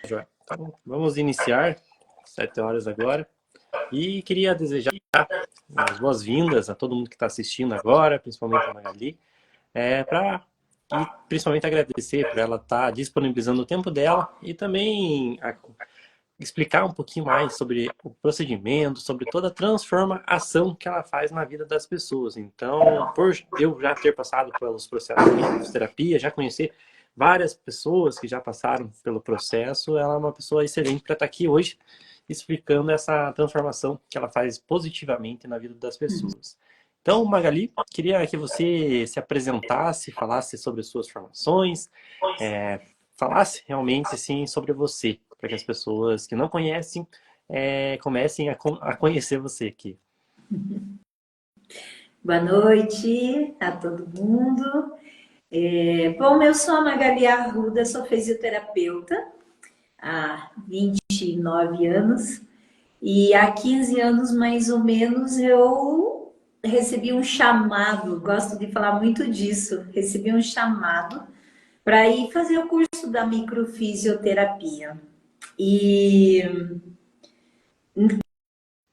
Joia. Então, vamos iniciar, 7 horas agora. E queria desejar as boas-vindas a todo mundo que está assistindo agora, principalmente a Magali, e principalmente agradecer por ela estar disponibilizando o tempo dela e também explicar um pouquinho mais sobre o procedimento, sobre toda a transformação que ela faz na vida das pessoas. Então, por eu já ter passado pelos processos de fisioterapia, já conhecer várias pessoas que já passaram pelo processo, ela é uma pessoa excelente para estar aqui hoje explicando essa transformação que ela faz positivamente na vida das pessoas. Então, Magali, queria que você se apresentasse, falasse sobre as suas formações, falasse realmente assim, sobre você, para que as pessoas que não conhecem comecem a conhecer você aqui. Boa noite a todo mundo. Bom, eu sou a Magali Arruda, sou fisioterapeuta há 29 anos e há 15 anos mais ou menos eu recebi um chamado, gosto de falar muito disso, recebi um chamado para ir fazer o curso da microfisioterapia. E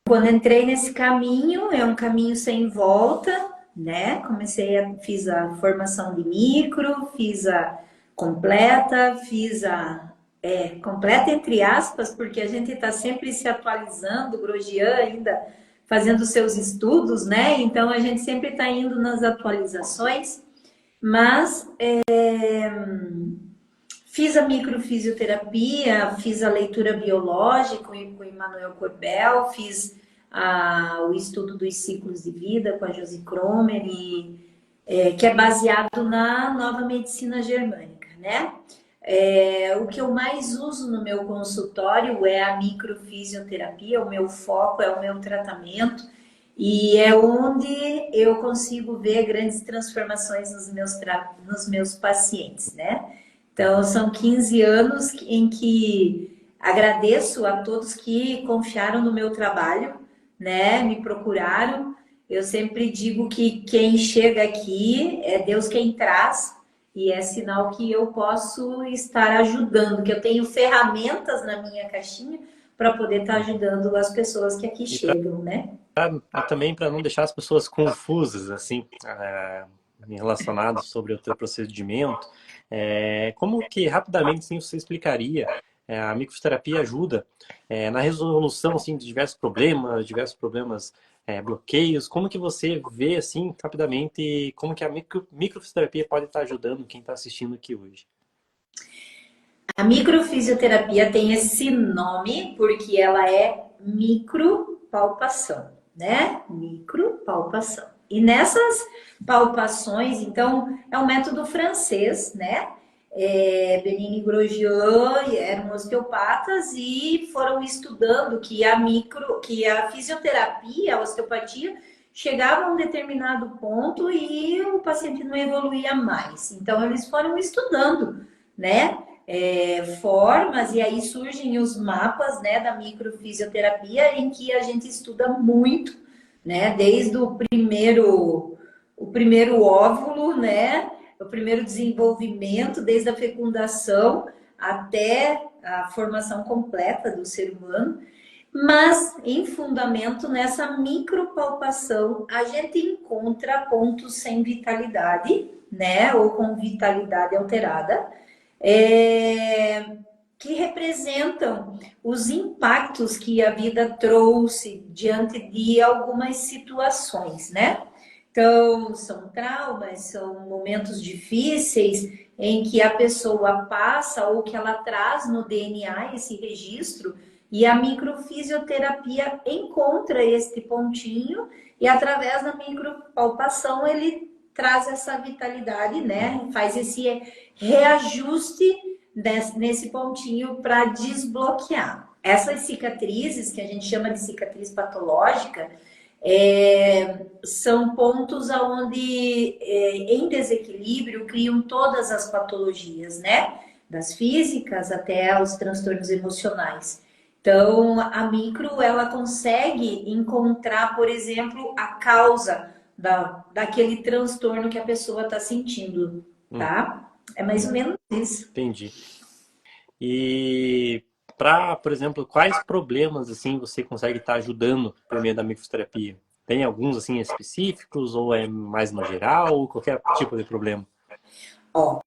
quando entrei nesse caminho, é um caminho sem volta, né? Fiz a formação de micro, fiz a completa, completa entre aspas, porque a gente está sempre se atualizando, o Grosjean ainda fazendo seus estudos, né? Então a gente sempre está indo nas atualizações, mas fiz a microfisioterapia, fiz a leitura biológica com o Emmanuel Corbel, fiz o estudo dos ciclos de vida com a Josi Cromer, que é baseado na nova medicina germânica, né? O que eu mais uso no meu consultório é a microfisioterapia, o meu foco é o meu tratamento, e é onde eu consigo ver grandes transformações nos meus pacientes, né? Então, são 15 anos em que agradeço a todos que confiaram no meu trabalho, né? Me procuraram. Eu sempre digo que quem chega aqui é Deus quem traz, e é sinal que eu posso estar ajudando, que eu tenho ferramentas na minha caixinha para poder estar ajudando as pessoas que aqui chegam, né? Também para não deixar as pessoas confusas, assim, relacionadas sobre o teu procedimento, como que rapidamente assim, você explicaria a microfisioterapia ajuda na resolução assim, de diversos problemas, bloqueios, como que você vê assim rapidamente como que a microfisioterapia pode estar ajudando quem está assistindo aqui hoje? A microfisioterapia tem esse nome porque ela é micropalpação, né? Micropalpação. E nessas palpações, então, é um método francês, né? Benini e Grosjean eram osteopatas e foram estudando que a fisioterapia, a osteopatia, chegava a um determinado ponto e o paciente não evoluía mais. Então, eles foram estudando, né? Formas, e aí surgem os mapas, né, da microfisioterapia, em que a gente estuda muito, né, desde o primeiro óvulo, né, o primeiro desenvolvimento, desde a fecundação até a formação completa do ser humano, mas em fundamento nessa micropalpação a gente encontra pontos sem vitalidade, né, ou com vitalidade alterada, que representam os impactos que a vida trouxe diante de algumas situações, né? Então, são traumas, são momentos difíceis em que a pessoa passa ou que ela traz no DNA esse registro, e a microfisioterapia encontra este pontinho e através da micropalpação ele traz essa vitalidade, né? Faz esse reajuste nesse pontinho para desbloquear. Essas cicatrizes, que a gente chama de cicatriz patológica, são pontos onde, em desequilíbrio, criam todas as patologias, né? Das físicas até os transtornos emocionais. Então, a micro, ela consegue encontrar, por exemplo, a causa daquele transtorno que a pessoa está sentindo, tá? É mais ou menos isso. Entendi. E para, por exemplo, quais problemas assim você consegue estar ajudando por meio da microfisioterapia? Tem alguns assim específicos ou é mais no geral ou qualquer tipo de problema? Ó,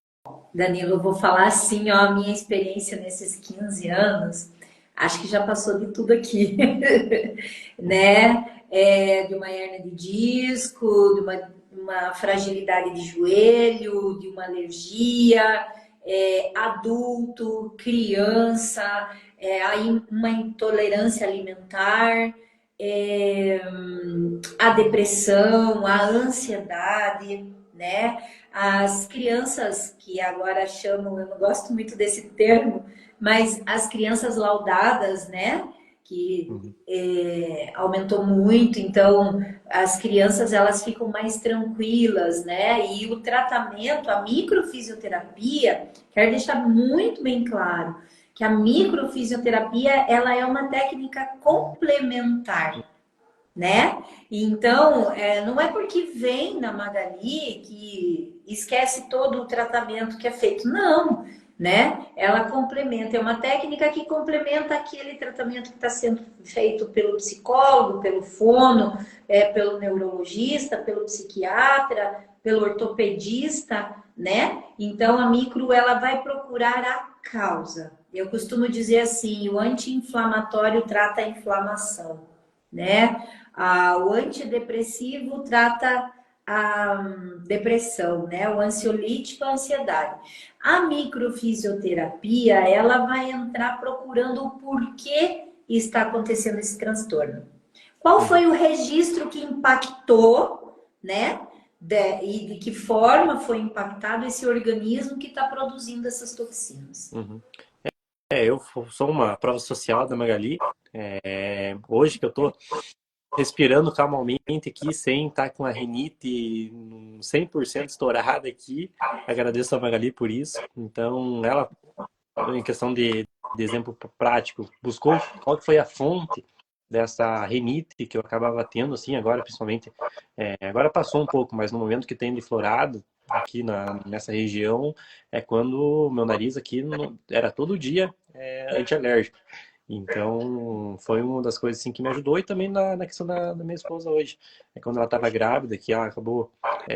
Danilo, eu vou falar assim, ó, a minha experiência nesses 15 anos, acho que já passou de tudo aqui, né? De uma hernia de disco, de uma fragilidade de joelho, de uma alergia, adulto, criança, aí uma intolerância alimentar, a depressão, a ansiedade, né? As crianças que agora chamam, eu não gosto muito desse termo, mas as crianças laudadas, né? Que Uhum. aumentou muito, então as crianças elas ficam mais tranquilas, né? E o tratamento, a microfisioterapia, quero deixar muito bem claro que a microfisioterapia ela é uma técnica complementar, né? Então, não é porque vem na Magali que esquece todo o tratamento que é feito, não, né? Ela complementa, é uma técnica que complementa aquele tratamento que está sendo feito pelo psicólogo, pelo fono, pelo neurologista, pelo psiquiatra, pelo ortopedista, né? Então, a micro, ela vai procurar a causa. Eu costumo dizer assim, o anti-inflamatório trata a inflamação, né? O antidepressivo trata a depressão, né? O ansiolítico, a ansiedade. A microfisioterapia, ela vai entrar procurando o porquê está acontecendo esse transtorno. Qual Uhum. foi o registro que impactou, né? E de que forma foi impactado esse organismo que está produzindo essas toxinas? Uhum. Eu sou uma prova social da Magali. Hoje que eu tô respirando calmamente aqui, sem estar com a rinite 100% estourada aqui. Agradeço a Magali por isso. Então, ela, em questão de exemplo prático, buscou qual que foi a fonte dessa rinite que eu acabava tendo, assim, agora principalmente. Agora passou um pouco, mas no momento que tem de florado, aqui nessa região, é quando o meu nariz aqui era todo dia antialérgico. Então, foi uma das coisas assim, que me ajudou e também na questão da minha esposa hoje. Quando ela estava grávida, que ela acabou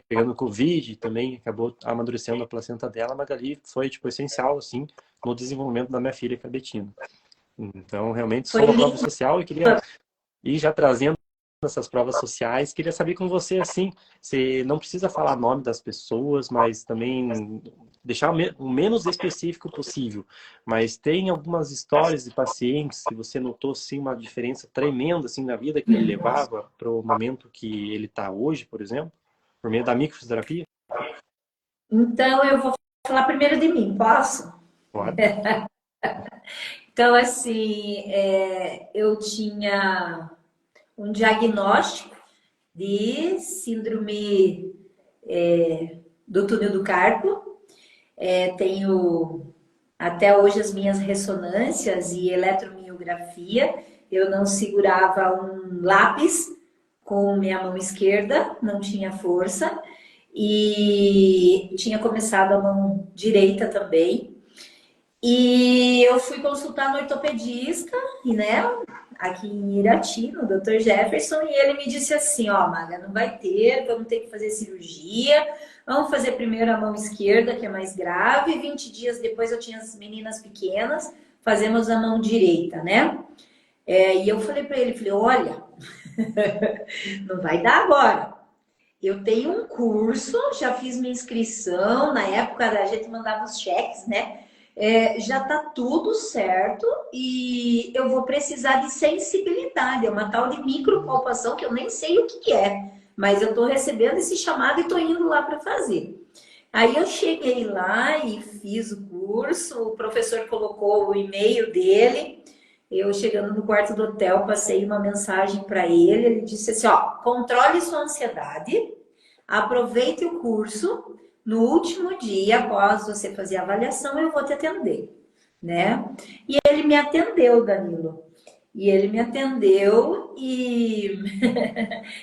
pegando Covid também, acabou amadurecendo a placenta dela, a Magali foi tipo, essencial assim, no desenvolvimento da minha filha, que é a Betina. Então, realmente Foi sou uma prova social e queria ir já trazendo essas provas sociais. Queria saber com você, assim, você não precisa falar nome das pessoas, mas também deixar o menos específico possível. Mas tem algumas histórias de pacientes que você notou, assim, uma diferença tremenda, assim, na vida que ele levava para o momento que ele está hoje, por exemplo, por meio da microfisioterapia? Então, eu vou falar primeiro de mim, posso? Claro. Então, assim, eu tinha um diagnóstico de síndrome do túnel do carpo. Tenho até hoje as minhas ressonâncias e eletromiografia. Eu não segurava um lápis com minha mão esquerda, não tinha força. E tinha começado a mão direita também. E eu fui consultar no ortopedista, e, né, aqui em Irati, no Dr. Jefferson, e ele me disse assim, ó, Maga, não vai ter, vamos ter que fazer cirurgia, vamos fazer primeiro a mão esquerda, que é mais grave, 20 dias depois eu tinha as meninas pequenas, fazemos a mão direita, né? E eu falei para ele, falei, olha, não vai dar agora. Eu tenho um curso, já fiz minha inscrição, na época a gente mandava os cheques, né? Já tá tudo certo e eu vou precisar de sensibilidade, é uma tal de micropalpação que eu nem sei o que é, mas eu tô recebendo esse chamado e tô indo lá para fazer. Aí eu cheguei lá e fiz o curso, o professor colocou o e-mail dele. Eu chegando no quarto do hotel, passei uma mensagem para ele. Ele disse assim: ó, controle sua ansiedade, aproveite o curso. No último dia, após você fazer a avaliação, eu vou te atender, né? E ele me atendeu, Danilo. E ele me atendeu e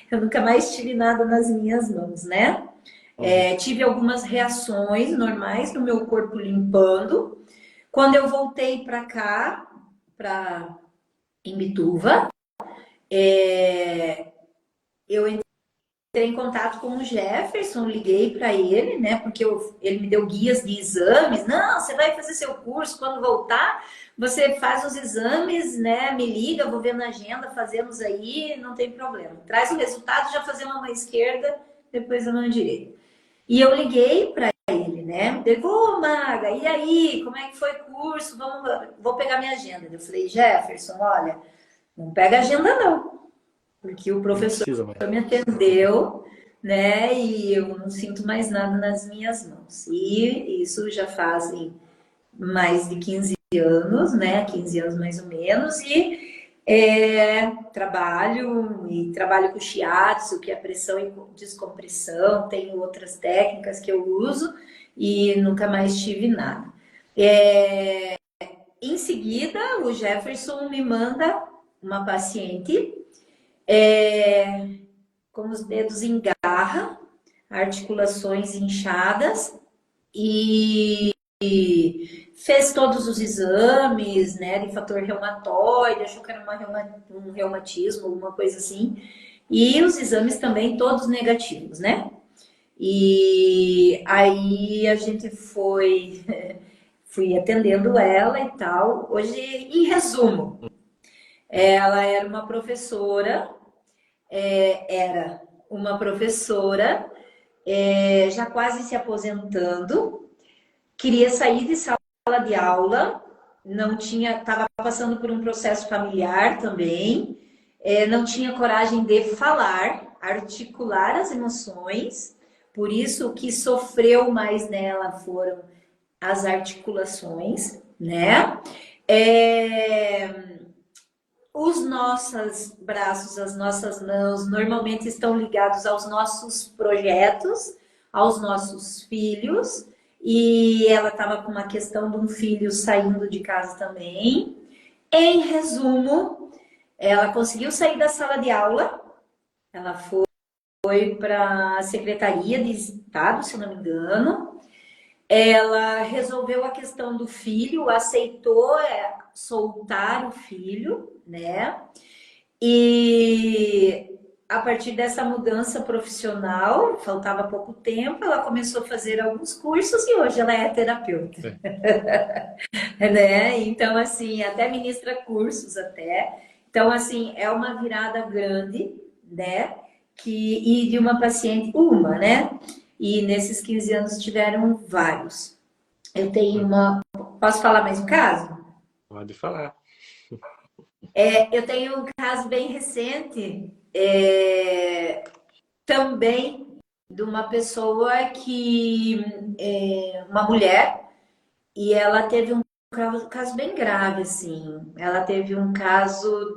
eu nunca mais tive nada nas minhas mãos, né? Uhum. Tive algumas reações normais no meu corpo limpando, Quando eu voltei para cá, para Imbituva, eu entrei em contato com o Jefferson, liguei para ele, né? Porque ele me deu guias de exames. Não, você vai fazer seu curso, quando voltar, você faz os exames, né? Me liga, vou ver na agenda, fazemos aí, não tem problema. Traz o resultado, já fazemos a mão esquerda, depois a mão direita. E eu liguei para ele, né? Ele falou, ô Maga, e aí, como é que foi o curso? Vou pegar minha agenda. Eu falei, Jefferson, olha, não pega agenda não, porque o Não professor precisa mais. me atendeu, né? E eu não sinto mais nada nas minhas mãos. E isso já fazem mais de 15 anos, né? 15 anos mais ou menos. E trabalho com shiatsu, que é pressão e descompressão. Tenho outras técnicas que eu uso e nunca mais tive nada. Em seguida, o Jefferson me manda uma paciente com os dedos em garra, articulações inchadas e fez todos os exames, né, de fator reumatoide, achou que era um reumatismo, alguma coisa assim. E os exames também todos negativos, né? E aí a gente fui atendendo ela e tal. Hoje, em resumo, ela era uma professora, já quase se aposentando, queria sair de sala de aula, não tinha, estava passando por um processo familiar também, não tinha coragem de falar, articular as emoções, por isso o que sofreu mais nela foram as articulações, né? Os nossos braços, as nossas mãos, normalmente estão ligados aos nossos projetos, aos nossos filhos, e ela estava com uma questão de um filho saindo de casa também. Em resumo, ela conseguiu sair da sala de aula, ela foi para a Secretaria de Estado, se não me engano. Ela resolveu a questão do filho, aceitou soltar o filho, né? E a partir dessa mudança profissional, faltava pouco tempo, ela começou a fazer alguns cursos e hoje ela é terapeuta, né? Então, assim, até ministra cursos até. Então, assim, é uma virada grande, né? E de uma paciente, né? E nesses 15 anos tiveram vários. Eu tenho uma. Posso falar mais um caso? Pode falar. Eu tenho um caso bem recente, também de uma pessoa uma mulher, e ela teve um caso bem grave, assim. Ela teve um caso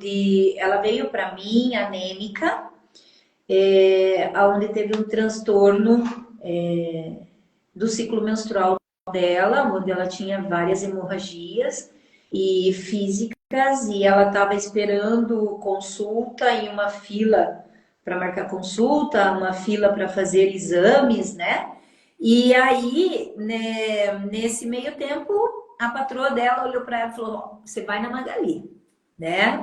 ela veio para mim anêmica, onde teve um transtorno do ciclo menstrual dela, onde ela tinha várias hemorragias e físicas, e ela estava esperando consulta em uma fila para marcar consulta, uma fila para fazer exames, né? E aí, né, nesse meio tempo, a patroa dela olhou para ela e falou: você vai na Magali, né?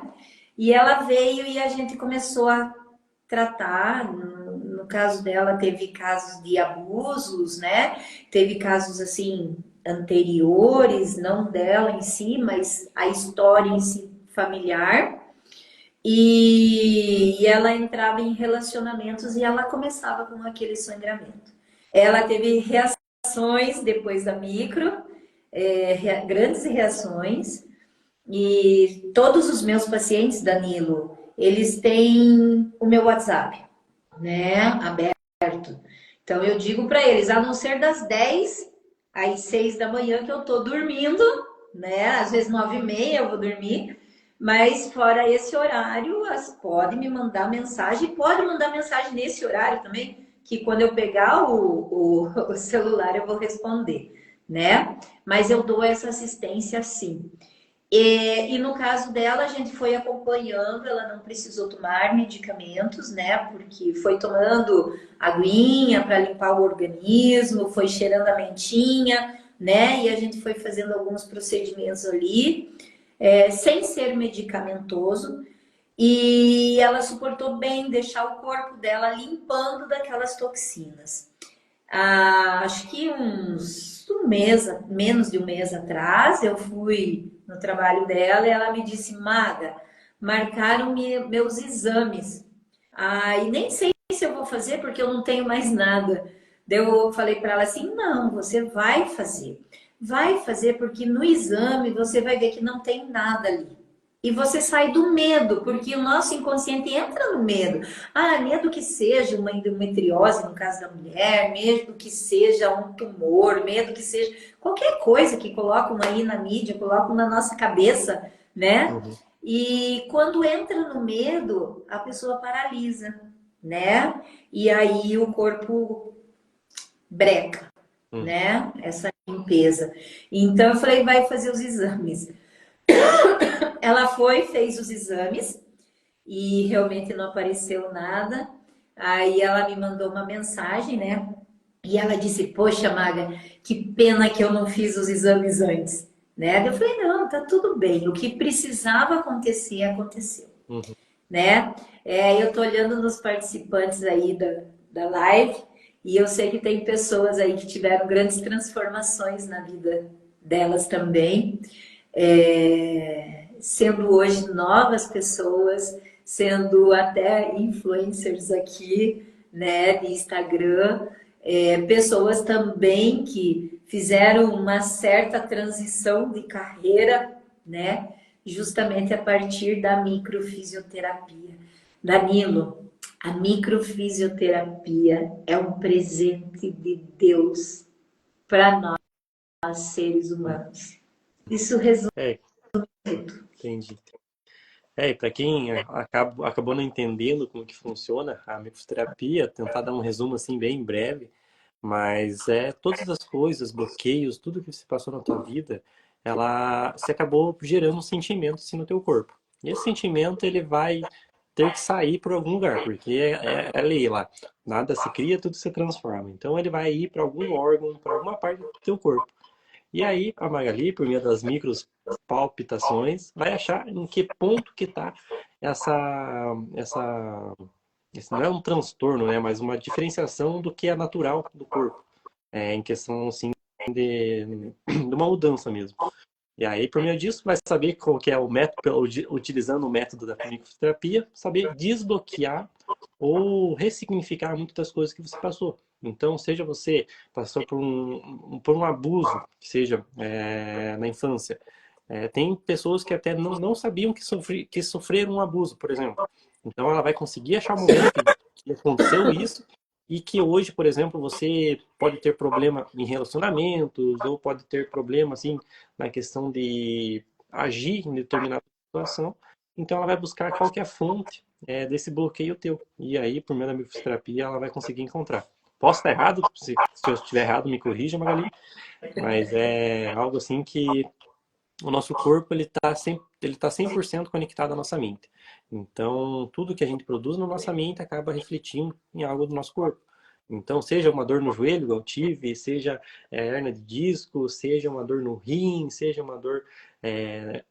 E ela veio e a gente começou a tratar. No caso dela, teve casos de abusos, né? Teve casos assim anteriores, não dela em si, mas a história em si familiar. E ela entrava em relacionamentos e ela começava com aquele sangramento. Ela teve reações depois da micro, grandes reações. E todos os meus pacientes, Danilo, eles têm o meu WhatsApp, né, aberto. Então eu digo para eles, a não ser das 10 às 6 da manhã que eu tô dormindo, né? Às vezes 9h30 eu vou dormir, mas fora esse horário, pode me mandar mensagem, pode mandar mensagem nesse horário também, que quando eu pegar o celular eu vou responder, né? Mas eu dou essa assistência sim. E no caso dela, a gente foi acompanhando, ela não precisou tomar medicamentos, né? Porque foi tomando aguinha para limpar o organismo, foi cheirando a mentinha, né? E a gente foi fazendo alguns procedimentos ali, sem ser medicamentoso. E ela suportou bem deixar o corpo dela limpando daquelas toxinas. Acho que um mês, menos de um mês atrás, eu fui no trabalho dela e ela me disse, Maga, marcaram meus exames. E nem sei se eu vou fazer porque eu não tenho mais nada. Daí eu falei para ela assim, não, você vai fazer. Vai fazer porque no exame você vai ver que não tem nada ali. E você sai do medo, porque o nosso inconsciente entra no medo. Medo que seja uma endometriose, no caso da mulher, medo que seja um tumor, medo que seja qualquer coisa que colocam aí na mídia, colocam na nossa cabeça, né? Uhum. E quando entra no medo, a pessoa paralisa, né? E aí o corpo breca, Uhum. né? Essa limpeza. Então eu falei, vai fazer os exames. Ela foi, fez os exames e realmente não apareceu nada. Aí ela me mandou uma mensagem, né? E ela disse: Poxa, Maga, que pena que eu não fiz os exames antes, né? Eu falei: Não, tá tudo bem. O que precisava acontecer, aconteceu, Uhum. né? Eu tô olhando nos participantes aí da live e eu sei que tem pessoas aí que tiveram grandes transformações na vida delas também, sendo hoje novas pessoas, sendo até influencers aqui, né, de Instagram, pessoas também que fizeram uma certa transição de carreira, né, justamente a partir da microfisioterapia. Danilo, a microfisioterapia é um presente de Deus para nós, seres humanos. Isso resume É, tudo. entendi. E para quem acabou não entendendo como que funciona a microterapia, tentar dar um resumo assim bem breve, mas todas as coisas, bloqueios, tudo que você passou na tua vida, se acabou gerando um sentimento assim no teu corpo. E esse sentimento ele vai ter que sair por algum lugar, porque é lei lá. Nada se cria, tudo se transforma. Então ele vai ir para algum órgão, para alguma parte do teu corpo. E aí a Magali, por meio das micros palpitações, vai achar em que ponto que está essa, esse não é um transtorno, né, mas uma diferenciação do que é natural do corpo, em questão assim de uma mudança mesmo. E aí, por meio disso, vai saber qual que é o método, utilizando o método da microterapia, saber desbloquear ou ressignificar muitas das coisas que você passou. Então, seja você passou por um abuso, seja na infância. Tem pessoas que até não sabiam que sofreram um abuso, por exemplo. Então, ela vai conseguir achar o momento que aconteceu isso e que hoje, por exemplo, você pode ter problema em relacionamentos ou pode ter problema, assim, na questão de agir em determinada situação. Então, ela vai buscar qual que é a fonte desse bloqueio teu. E aí, por meio da microterapia, ela vai conseguir encontrar. Posso estar errado, se eu estiver errado, me corrija, Magali, mas é algo assim que o nosso corpo ele tá 100% conectado à nossa mente. Então, tudo que a gente produz na nossa mente acaba refletindo em algo do nosso corpo. Então, seja uma dor no joelho, igual eu tive, seja hernia de disco, seja uma dor no rim, seja uma dor é,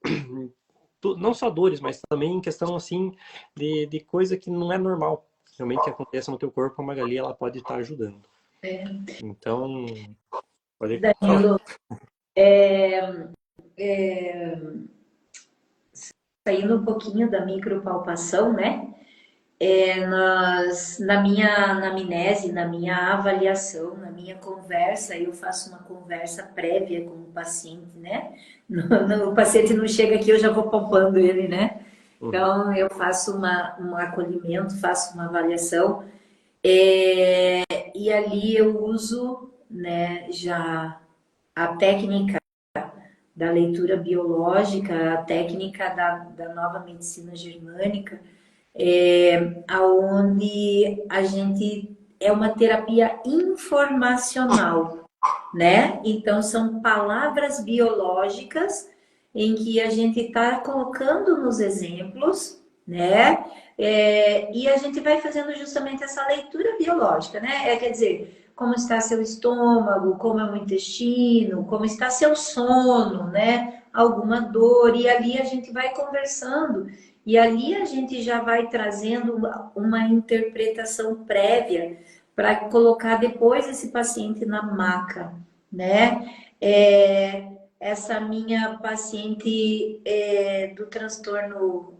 não só dores, mas também em questão assim de coisa que não é normal, realmente que acontece no teu corpo, a Magali ela pode estar ajudando. Então, pode falar. Danilo, saindo um pouquinho da micropalpação, né? Na minha anamnese, na minha avaliação, na minha conversa, eu faço uma conversa prévia com o paciente, né? O paciente não chega aqui, eu já vou palpando ele, né? Uhum. Então, eu faço um acolhimento, faço uma avaliação, e ali eu uso, né, já a técnica da leitura biológica, a técnica da nova medicina germânica, aonde a gente é uma terapia informacional, né? Então são palavras biológicas em que a gente está colocando nos exemplos, né? E a gente vai fazendo justamente essa leitura biológica, né? Quer dizer, como está seu estômago, como é o intestino, como está seu sono, né? Alguma dor, e ali a gente vai conversando, e ali a gente já vai trazendo uma interpretação prévia para colocar depois esse paciente na maca, né? Essa minha paciente do transtorno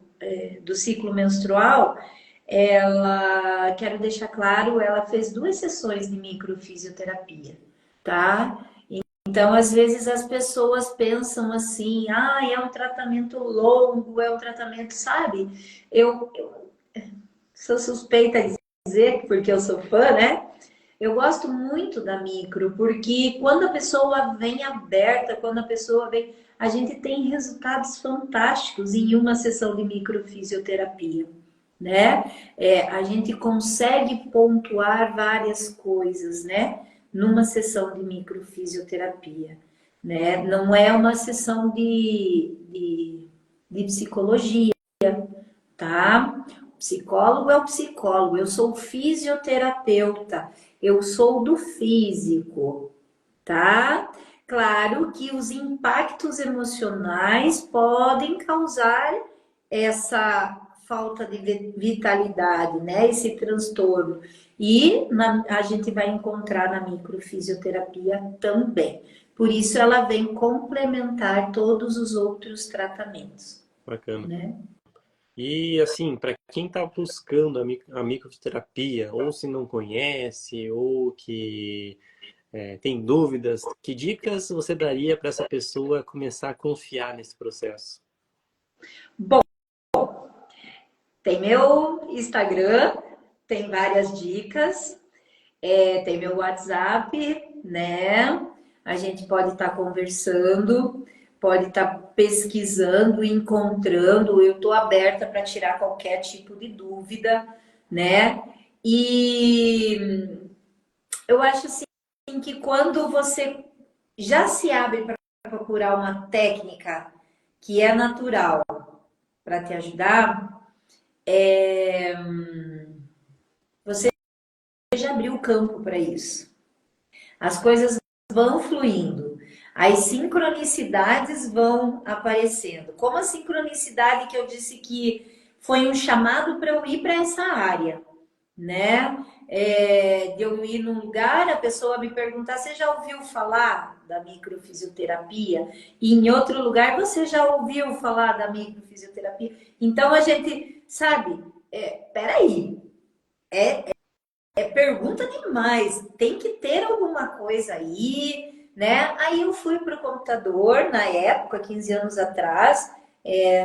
do ciclo menstrual, ela, quero deixar claro, ela fez 2 sessões de microfisioterapia, tá? Então, às vezes as pessoas pensam assim, é um tratamento longo, é um tratamento, sabe? Eu sou suspeita de dizer, porque eu sou fã, né? Eu gosto muito da micro, porque quando a pessoa vem aberta, quando a pessoa vem, a gente tem resultados fantásticos em uma sessão de microfisioterapia, né? A gente consegue pontuar várias coisas, né? Numa sessão de microfisioterapia, né? Não é uma sessão de psicologia, tá? O psicólogo é o psicólogo, eu sou fisioterapeuta, eu sou do físico, tá? Claro que os impactos emocionais podem causar essa falta de vitalidade, né? Esse transtorno. E a gente vai encontrar na microfisioterapia também. Por isso ela vem complementar todos os outros tratamentos, Bacana. né? E assim, para quem está buscando a microterapia, ou se não conhece, ou que tem dúvidas, que dicas você daria para essa pessoa começar a confiar nesse processo? Bom, tem meu Instagram, tem várias dicas, tem meu WhatsApp, né? A gente pode estar conversando, pode estar pesquisando, encontrando. Eu estou aberta para tirar qualquer tipo de dúvida, né? E eu acho assim que quando você já se abre para procurar uma técnica que é natural para te ajudar, você já abriu o campo para isso. As coisas vão fluindo, as sincronicidades vão aparecendo. Como a sincronicidade que eu disse que foi um chamado para eu ir para essa área, né? De eu ir num lugar, a pessoa me perguntar: você já ouviu falar da microfisioterapia? E em outro lugar, você já ouviu falar da microfisioterapia? Então a gente sabe, peraí, pergunta demais, tem que ter alguma coisa aí, né? Aí eu fui para o computador, na época, 15 anos atrás,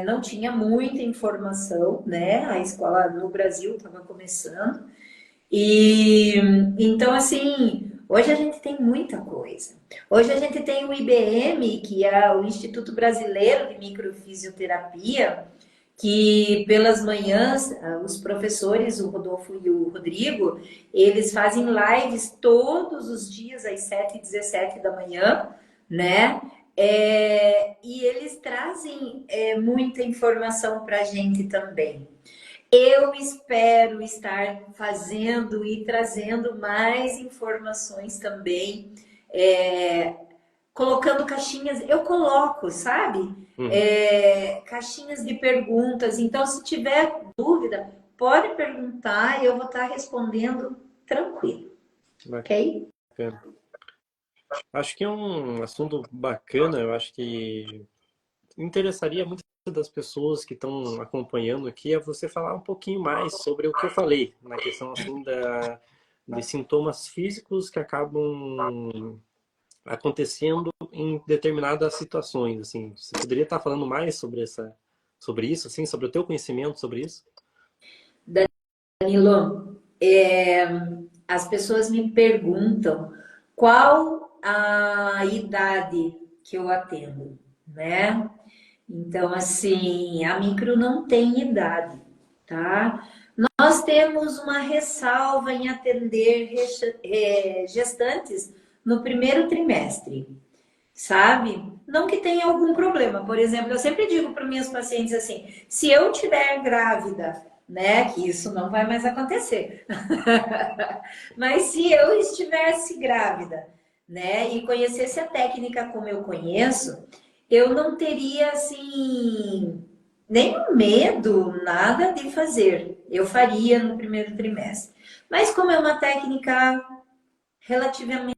não tinha muita informação, né? A escola no Brasil estava começando. E então, assim, hoje a gente tem muita coisa. Hoje a gente tem o IBM, que é o Instituto Brasileiro de Microfisioterapia, que pelas manhãs, os professores, o Rodolfo e o Rodrigo, eles fazem lives todos os dias às 7h17 da manhã, né? E eles trazem muita informação para a gente também. Eu espero estar fazendo e trazendo mais informações também, colocando caixinhas, eu coloco, sabe? Uhum. Caixinhas de perguntas. Então, se tiver dúvida, pode perguntar e eu vou estar respondendo tranquilo, ok? Bacana. Acho que é um assunto bacana, eu acho que interessaria muitas das pessoas que estão acompanhando aqui é você falar um pouquinho mais sobre o que eu falei, na questão assim de sintomas físicos que acabam acontecendo em determinadas situações, assim. Você poderia estar falando mais sobre isso, assim, sobre o teu conhecimento sobre isso? Danilo, as pessoas me perguntam qual a idade que eu atendo, né? Então, assim, a micro não tem idade, tá? Nós temos uma ressalva em atender gestantes no primeiro trimestre, sabe? Não que tenha algum problema. Por exemplo, eu sempre digo para minhas pacientes assim: se eu tiver grávida né? Que isso não vai mais acontecer. Mas se eu estivesse grávida, né, e conhecesse a técnica como eu conheço, eu não teria assim nenhum medo, nada de fazer. Eu faria no primeiro trimestre. Mas como é uma técnica relativamente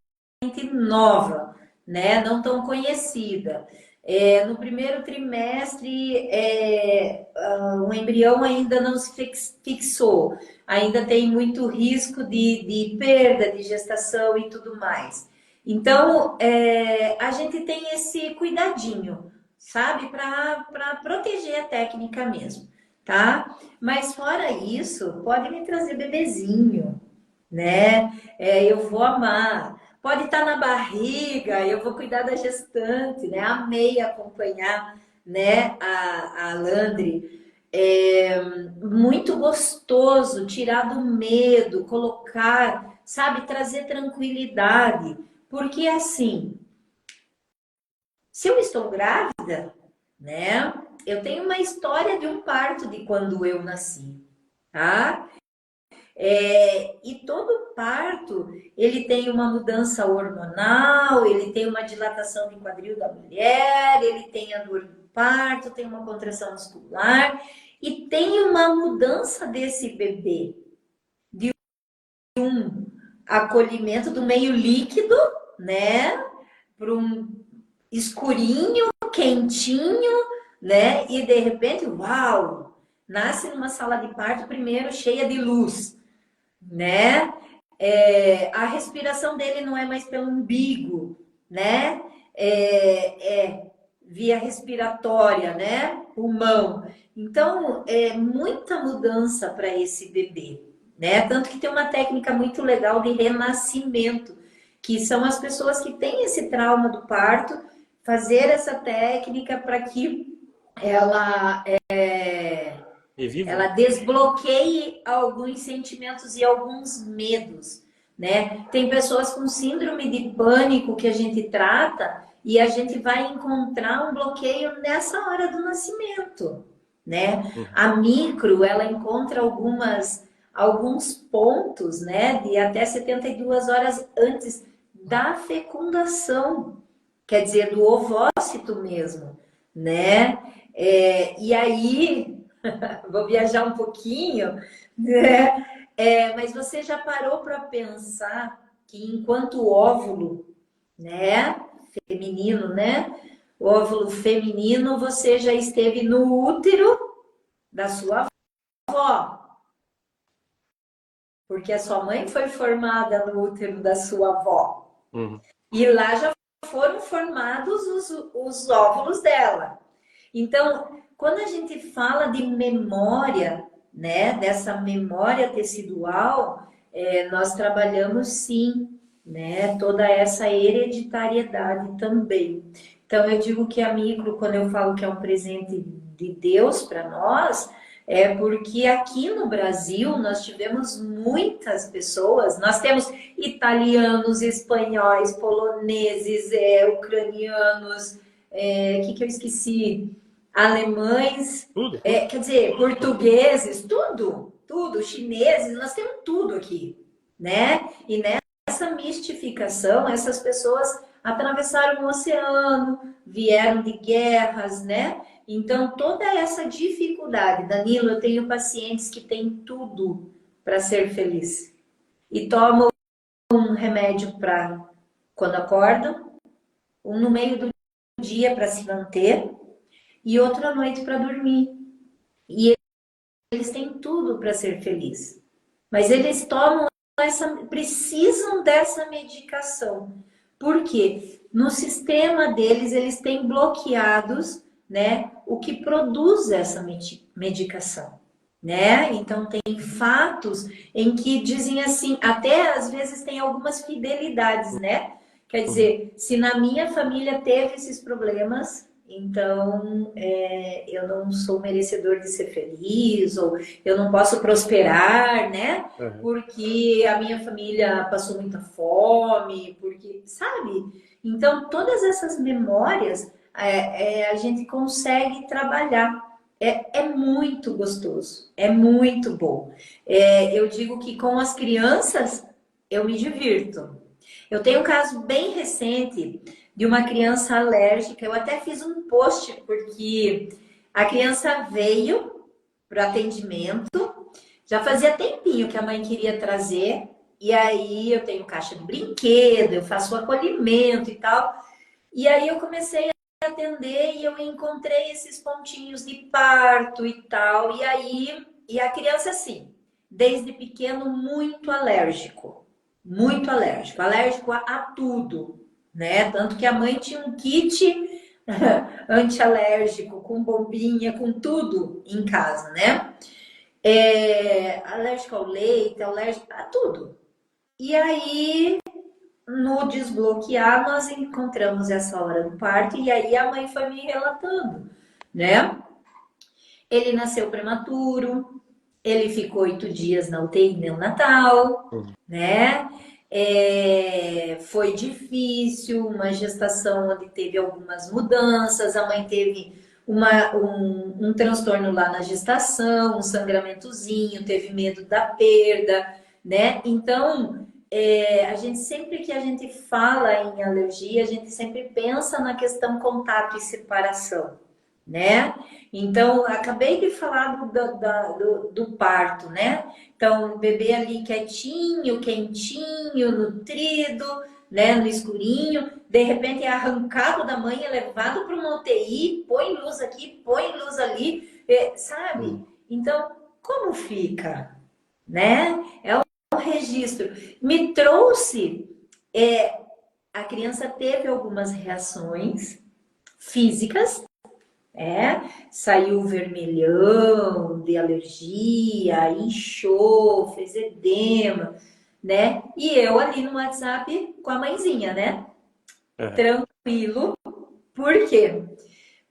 nova, né? Não tão conhecida. No primeiro trimestre, o embrião ainda não se fixou, ainda tem muito risco de perda de gestação e tudo mais. Então, a gente tem esse cuidadinho, sabe, para proteger a técnica mesmo, tá? Mas fora isso, pode me trazer bebezinho, né? Eu vou amar. Pode estar na barriga, eu vou cuidar da gestante, né? Amei acompanhar, né, a Landry. É muito gostoso tirar do medo, colocar, sabe, trazer tranquilidade. Porque assim, se eu estou grávida, né? Eu tenho uma história de um parto de quando eu nasci, tá? E todo parto, ele tem uma mudança hormonal, ele tem uma dilatação de quadril da mulher, ele tem a dor do parto, tem uma contração muscular e tem uma mudança desse bebê, de um acolhimento do meio líquido, né, para um escurinho, quentinho, né, e de repente, uau, nasce numa sala de parto primeiro cheia de luz, né? A respiração dele não é mais pelo umbigo, né? Via respiratória, né? Pulmão. Então, é muita mudança para esse bebê, né? Tanto que tem uma técnica muito legal de renascimento, que são as pessoas que têm esse trauma do parto, fazer essa técnica para que ela Reviva, ela né? desbloqueie alguns sentimentos e alguns medos, né? Tem pessoas com síndrome de pânico que a gente trata e a gente vai encontrar um bloqueio nessa hora do nascimento, né? Uhum. A micro, ela encontra alguns pontos, né, de até 72 horas antes da fecundação, quer dizer, do ovócito mesmo, né? E aí vou viajar um pouquinho, né? Mas você já parou para pensar que enquanto óvulo, né, feminino, né, o óvulo feminino, você já esteve no útero da sua avó, porque a sua mãe foi formada no útero da sua avó. Uhum. E lá já foram formados os óvulos dela. Então, quando a gente fala de memória, né, dessa memória tecidual, nós trabalhamos sim, né, toda essa hereditariedade também. Então, eu digo que a micro, quando eu falo que é um presente de Deus para nós, é porque aqui no Brasil nós tivemos muitas pessoas, nós temos italianos, espanhóis, poloneses, ucranianos, que eu esqueci? Alemães, Tudo, tudo. quer dizer, portugueses, tudo, chineses, nós temos tudo aqui, né? E nessa mistificação, essas pessoas atravessaram o oceano, vieram de guerras, né? Então, toda essa dificuldade, Danilo, eu tenho pacientes que têm tudo para ser feliz e tomam um remédio para quando acordam, um no meio do dia para se manter e outra noite para dormir. E eles têm tudo para ser feliz. Mas eles precisam dessa medicação. Por quê? No sistema deles, eles têm bloqueados, né, o que produz essa medicação, né? Então tem fatos em que dizem assim, até às vezes tem algumas fidelidades, né? Quer Uhum. dizer, se na minha família teve esses problemas, então eu não sou merecedor de ser feliz, ou eu não posso prosperar, né? Uhum. Porque a minha família passou muita fome, porque, sabe? Então, todas essas memórias a gente consegue trabalhar, É muito gostoso, é muito bom. Eu digo que com as crianças eu me divirto. Eu tenho um caso bem recente de uma criança alérgica. Eu até fiz um post porque a criança veio para o atendimento. Já fazia tempinho que a mãe queria trazer. E aí eu tenho caixa de brinquedo, eu faço o acolhimento e tal. E aí eu comecei a atender e eu encontrei esses pontinhos de parto e tal. E a criança, assim, desde pequeno, alérgico a tudo, né? Tanto que a mãe tinha um kit antialérgico, com bombinha, com tudo em casa, né? Alérgico ao leite, alérgico a tudo. E aí no desbloquear, nós encontramos essa hora do parto e aí a mãe foi me relatando, né? Ele nasceu prematuro, ele ficou 8 dias na UTI neonatal, Uhum. né? Foi difícil, uma gestação onde teve algumas mudanças, a mãe teve um transtorno lá na gestação, um sangramentozinho, teve medo da perda, né? Então, a gente sempre que a gente fala em alergia, a gente sempre pensa na questão contato e separação, né? Então, acabei de falar do parto, né? Então, o bebê ali quietinho, quentinho, nutrido, né? No escurinho, de repente é arrancado da mãe, é levado para uma UTI, põe luz aqui, põe luz ali, sabe? Uhum. Então, como fica, né? É um registro. Me trouxe, a criança teve algumas reações físicas, saiu vermelhão de alergia, inchou, fez edema, né? E eu ali no WhatsApp com a mãezinha, né? Aham. Tranquilo. Por quê?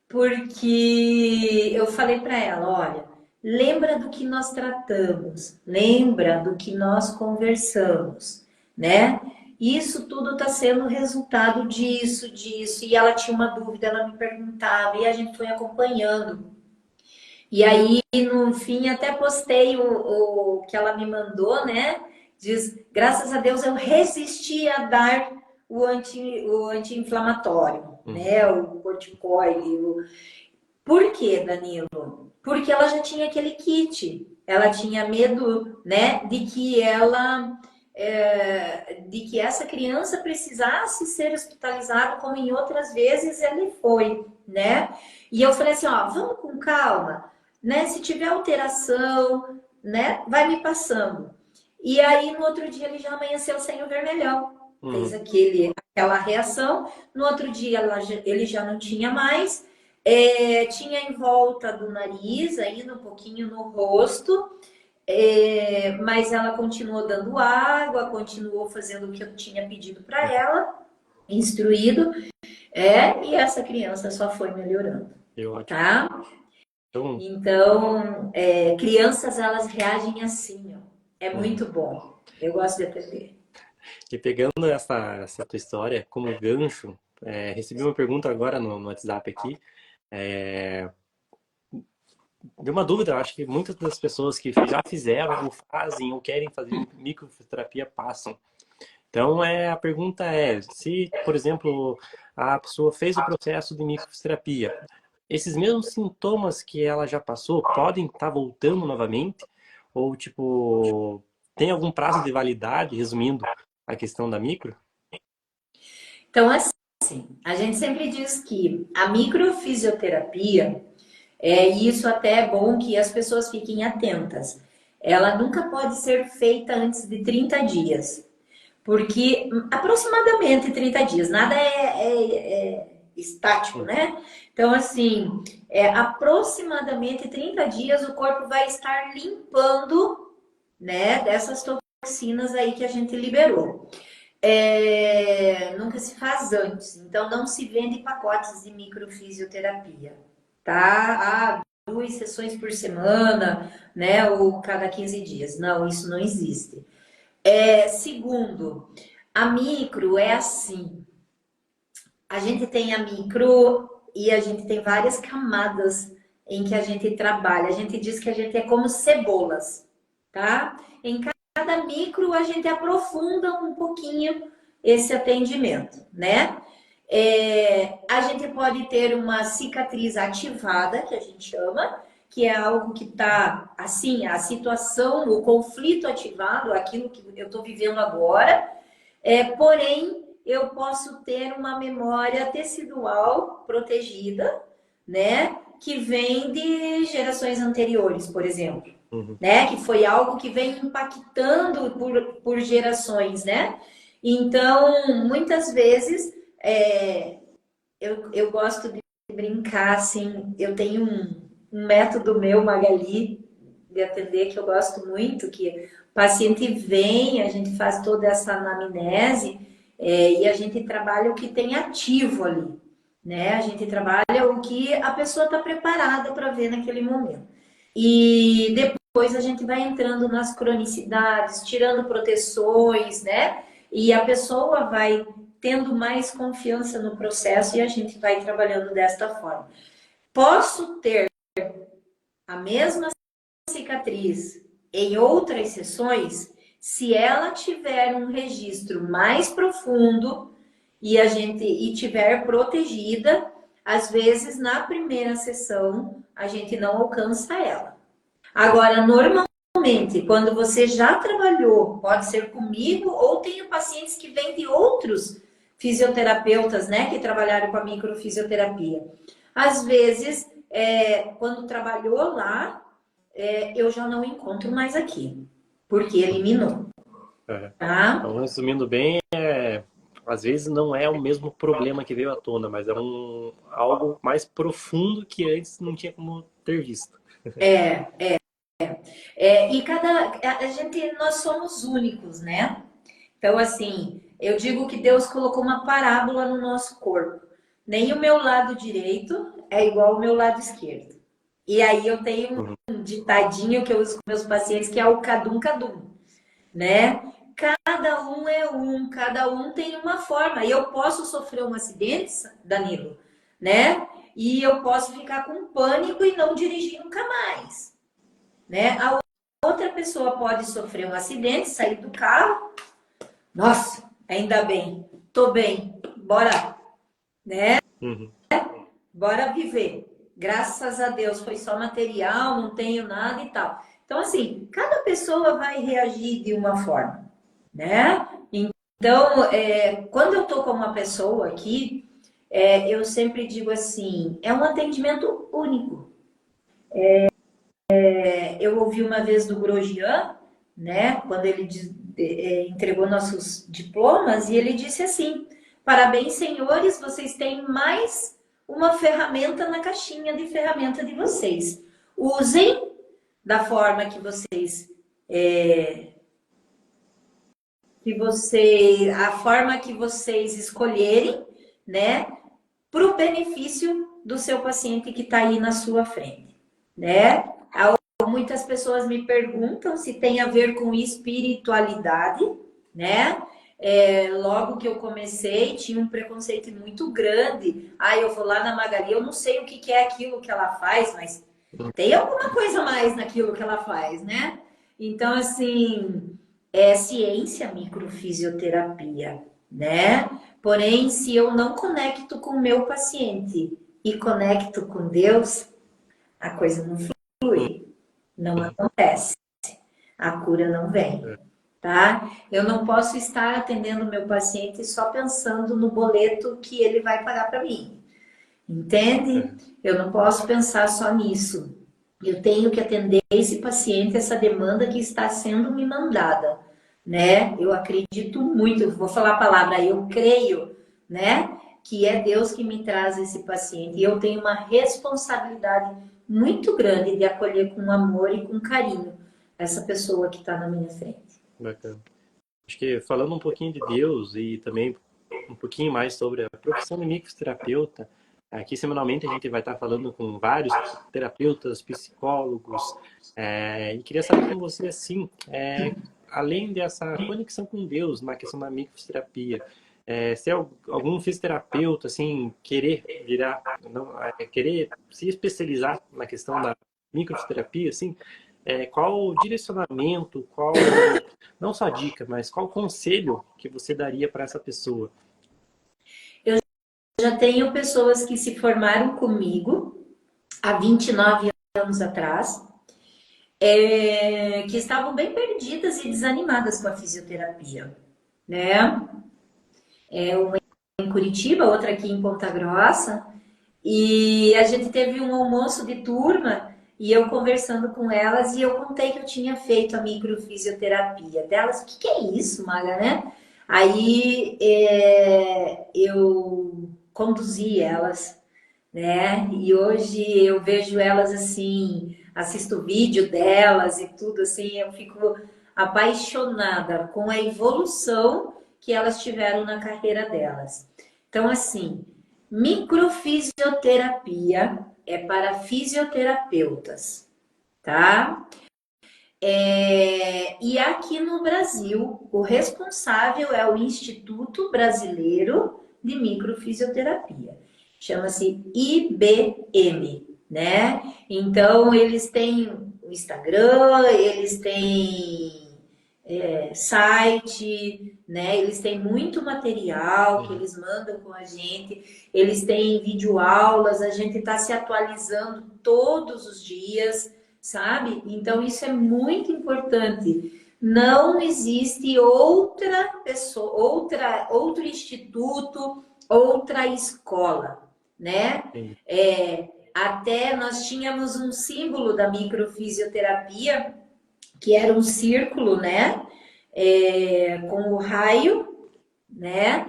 Porque eu falei para ela, olha, lembra do que nós tratamos, lembra do que nós conversamos, né? Isso tudo está sendo resultado disso, disso. E ela tinha uma dúvida, ela me perguntava, e a gente foi acompanhando. E aí, no fim, até postei o que ela me mandou, né? Diz, graças a Deus eu resisti a dar o anti-inflamatório, Uhum. né? O corticoide. Por quê, Danilo? Porque ela já tinha aquele kit. Ela tinha medo, né, de que essa criança precisasse ser hospitalizada, como em outras vezes ele foi, né? E eu falei assim, ó, vamos com calma, né? Se tiver alteração, né, vai me passando. E aí no outro dia ele já amanheceu sem o vermelhão. Fez Uhum. aquela reação. No outro dia ele já não tinha mais. Tinha em volta do nariz, ainda um pouquinho no rosto, mas ela continuou dando água, continuou fazendo o que eu tinha pedido para ela, instruído, e essa criança só foi melhorando, Que ótimo. tá? Então, Então, crianças elas reagem assim, ó. É uhum. muito bom. Eu gosto de aprender. E pegando essa tua história como gancho, recebi uma pergunta agora no WhatsApp aqui. É, de uma dúvida, eu acho que muitas das pessoas que já fizeram, ou fazem, ou querem fazer microfisioterapia passam. Então, a pergunta é, se, por exemplo, a pessoa fez o processo de microfisioterapia, esses mesmos sintomas que ela já passou podem estar voltando novamente? Ou, tipo, tem algum prazo de validade, resumindo a questão da micro? Então, assim, a gente sempre diz que a microfisioterapia, e isso até é bom que as pessoas fiquem atentas. Ela nunca pode ser feita antes de 30 dias, porque aproximadamente 30 dias, nada é estático, Hum. né? Então, assim, aproximadamente 30 dias o corpo vai estar limpando, né, dessas toxinas aí que a gente liberou. Nunca se faz antes, então não se vende pacotes de microfisioterapia, tá? 2 sessões por semana, né? Ou cada 15 dias. Não, isso não existe. Segundo, a micro é assim: a gente tem a micro e a gente tem várias camadas em que a gente trabalha. A gente diz que a gente é como cebolas, tá? Em cada micro a gente aprofunda um pouquinho esse atendimento, né? A gente pode ter uma cicatriz ativada, que a gente chama, que é algo que está, assim, a situação, o conflito ativado, aquilo que eu estou vivendo agora, porém, eu posso ter uma memória tecidual protegida, né? Que vem de gerações anteriores, por exemplo. Uhum. Né? Que foi algo que vem impactando por gerações, né? Então, muitas vezes, eu gosto de brincar, assim, eu tenho um método meu, Magali, de atender, que eu gosto muito, que o paciente vem, a gente faz toda essa anamnese, e a gente trabalha o que tem ativo ali, né? A gente trabalha o que a pessoa está preparada para ver naquele momento. E depois a gente vai entrando nas cronicidades, tirando proteções, né? E a pessoa vai tendo mais confiança no processo e a gente vai trabalhando desta forma. Posso ter a mesma cicatriz em outras sessões se ela tiver um registro mais profundo e tiver protegida. Às vezes na primeira sessão a gente não alcança ela. Agora, normalmente, quando você já trabalhou, pode ser comigo ou tenho pacientes que vêm de outros fisioterapeutas, né, que trabalharam com a microfisioterapia. Às vezes, quando trabalhou lá, eu já não encontro mais aqui, porque eliminou, tá? Então, resumindo bem, às vezes não é o mesmo problema que veio à tona, mas é algo mais profundo que antes não tinha como ter visto. E a gente, nós somos únicos, né? Então, assim, eu digo que Deus colocou uma parábola no nosso corpo. Nem o meu lado direito é igual ao meu lado esquerdo. E aí eu tenho Uhum. um ditadinho que eu uso com meus pacientes, que é o cadum cadum, né? Cada um tem uma forma. E eu posso sofrer um acidente, Danilo, né? E eu posso ficar com pânico e não dirigir nunca mais, né? A outra pessoa pode sofrer um acidente, sair do carro, nossa, ainda bem, tô bem, bora, né? Uhum. Bora viver. Graças a Deus foi só material, não tenho nada e tal. Então, assim, cada pessoa vai reagir de uma forma, né? Então, quando eu tô com uma pessoa aqui, eu sempre digo assim, é um atendimento único. Eu ouvi uma vez do Grosjean, né, quando ele entregou nossos diplomas, e ele disse assim: parabéns, senhores, vocês têm mais uma ferramenta na caixinha de ferramenta de vocês. Usem da forma a forma que vocês escolherem, né, para o benefício do seu paciente que está aí na sua frente, né? Muitas pessoas me perguntam se tem a ver com espiritualidade, né? Logo que eu comecei, tinha um preconceito muito grande. Eu vou lá na Magali, eu não sei o que é aquilo que ela faz, mas tem alguma coisa mais naquilo que ela faz, né? Então, assim, é ciência microfisioterapia, né? Porém, se eu não conecto com o meu paciente e conecto com Deus, a coisa não flui, não acontece, a cura não vem, tá? Eu não posso estar atendendo o meu paciente só pensando no boleto que ele vai pagar para mim, entende? Eu não posso pensar só nisso. Eu tenho que atender esse paciente, essa demanda que está sendo me mandada, né? Eu acredito muito, vou falar a palavra, eu creio, né? Que é Deus que me traz esse paciente. E eu tenho uma responsabilidade muito grande de acolher com amor e com carinho essa pessoa que está na minha frente. Bacana. Acho que falando um pouquinho de Deus e também um pouquinho mais sobre a profissão de microterapeuta, aqui semanalmente a gente vai estar falando com vários terapeutas, psicólogos, e queria saber com você assim, além dessa conexão com Deus na questão da microterapia, se algum fisioterapeuta, assim, querer virar, não, querer se especializar na questão da microfisioterapia, assim, qual o direcionamento, não só dica, mas qual conselho que você daria para essa pessoa? Eu já tenho pessoas que se formaram comigo há 29 anos atrás, que estavam bem perdidas e desanimadas com a fisioterapia, né? Uma em Curitiba, outra aqui em Ponta Grossa, e a gente teve um almoço de turma e eu conversando com elas e eu contei que eu tinha feito a microfisioterapia delas. O que que é isso, Maga, né? Aí eu conduzi elas, né? E hoje eu vejo elas assim, assisto o vídeo delas e tudo assim, eu fico apaixonada com a evolução que elas tiveram na carreira delas. Então, assim, microfisioterapia é para fisioterapeutas, tá? E aqui no Brasil, o responsável é o Instituto Brasileiro de Microfisioterapia. Chama-se IBM, né? Então, eles têm o Instagram, eles têm site, né? Eles têm muito material que Uhum. eles mandam com a gente, eles têm videoaulas, a gente está se atualizando todos os dias, sabe? Então isso é muito importante. Não existe outra pessoa, outro instituto, outra escola, né? Entendi. Até nós tínhamos um símbolo da microfisioterapia que era um círculo, né? Com o raio, né?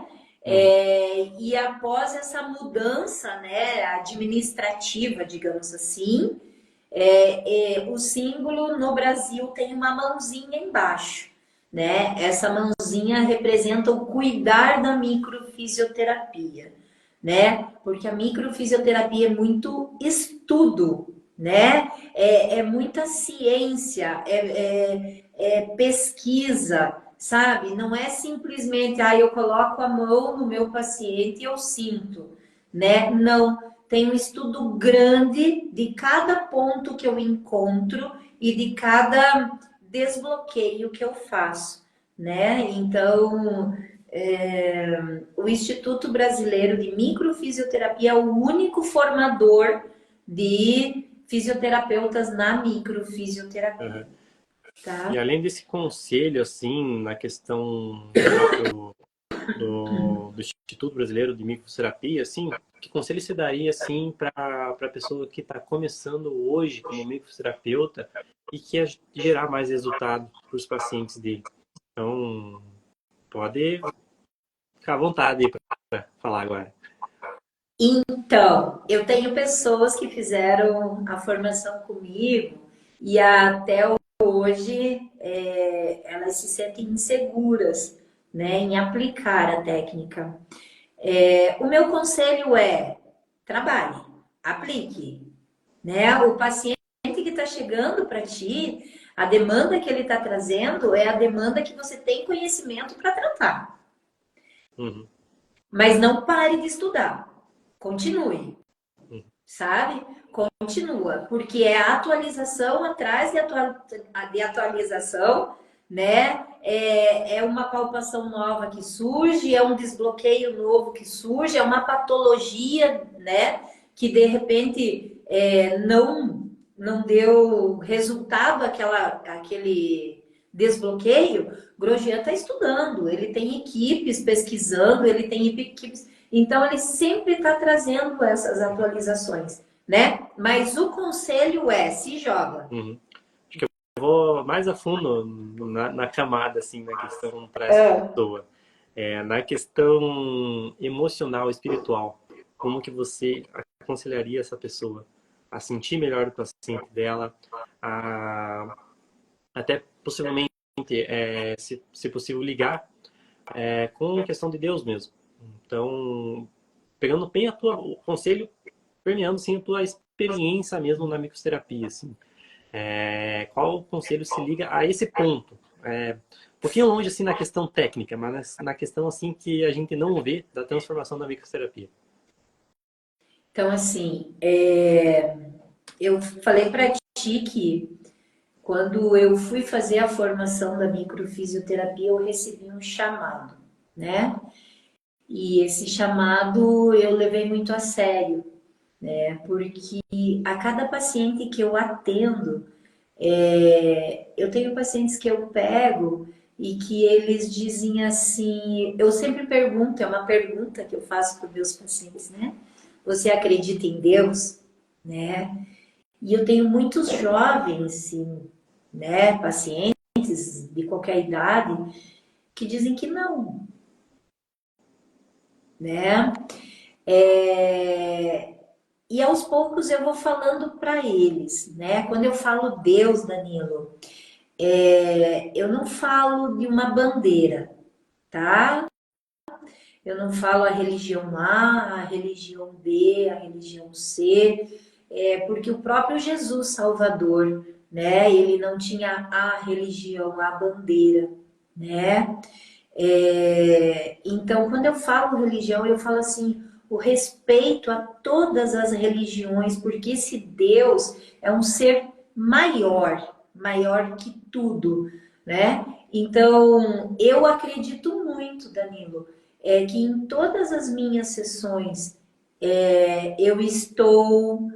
Uhum. E após essa mudança, né, administrativa, digamos assim, o símbolo no Brasil tem uma mãozinha embaixo, né? Essa mãozinha representa o cuidar da microfisioterapia, né? Porque a microfisioterapia é muito estudo, né? É muita ciência, pesquisa, sabe? Não é simplesmente, eu coloco a mão no meu paciente e eu sinto, né? Não, tem um estudo grande de cada ponto que eu encontro e de cada desbloqueio que eu faço, né? Então, o Instituto Brasileiro de Microfisioterapia é o único formador de fisioterapeutas na microfisioterapia, Uhum. E tá? além desse conselho, assim, na questão do Instituto Brasileiro de Microterapia, assim, que conselho você daria, assim, para a pessoa que está começando hoje como microterapeuta e quer gerar mais resultado para os pacientes dele? Então, pode ficar à vontade para falar agora. Então, eu tenho pessoas que fizeram a formação comigo e até hoje elas se sentem inseguras, né, em aplicar a técnica. O meu conselho é trabalhe, aplique, né? O paciente que está chegando para ti, a demanda que ele está trazendo é a demanda que você tem conhecimento para tratar. Uhum, Mas não pare de estudar. Continue, uhum, sabe? Continua, porque é atualização atrás de atualização, né? É uma palpação nova que surge, é um desbloqueio novo que surge, é uma patologia, né? Que de repente não deu resultado aquele desbloqueio. Grosjean está estudando, ele tem equipes pesquisando, ele tem equipes, então ele sempre está trazendo essas atualizações, né? Mas o conselho é se joga. uhum. Acho que eu vou mais a fundo na camada, assim, na questão para essa É. pessoa. Na questão emocional, espiritual, como que você aconselharia essa pessoa a sentir melhor o paciente dela, a até possivelmente, se possível, ligar com questão de Deus mesmo. Então, pegando bem o conselho, permeando sim a tua experiência mesmo na microterapia, assim. Qual conselho se liga a esse ponto? um pouquinho longe assim na questão técnica, mas na questão assim que a gente não vê da transformação da microterapia. Então, assim, eu falei para ti que quando eu fui fazer a formação da microfisioterapia, eu recebi um chamado, né? E esse chamado eu levei muito a sério, né? Porque a cada paciente que eu atendo, eu tenho pacientes que eu pego e que eles dizem assim, eu sempre pergunto, é uma pergunta que eu faço para os meus pacientes, né? Você acredita em Deus, né? E eu tenho muitos jovens, sim, né, pacientes de qualquer idade, que dizem que não, né? E aos poucos eu vou falando para eles, né? Quando eu falo Deus, Danilo, eu não falo de uma bandeira, tá? Eu não falo a religião A, a religião B, a religião C, porque o próprio Jesus Salvador, né? Ele não tinha a religião, a bandeira, né? Então, quando eu falo religião, eu falo assim, o respeito a todas as religiões, porque esse Deus é um ser maior, maior que tudo, né? Então, eu acredito muito, Danilo, que em todas as minhas sessões eu estou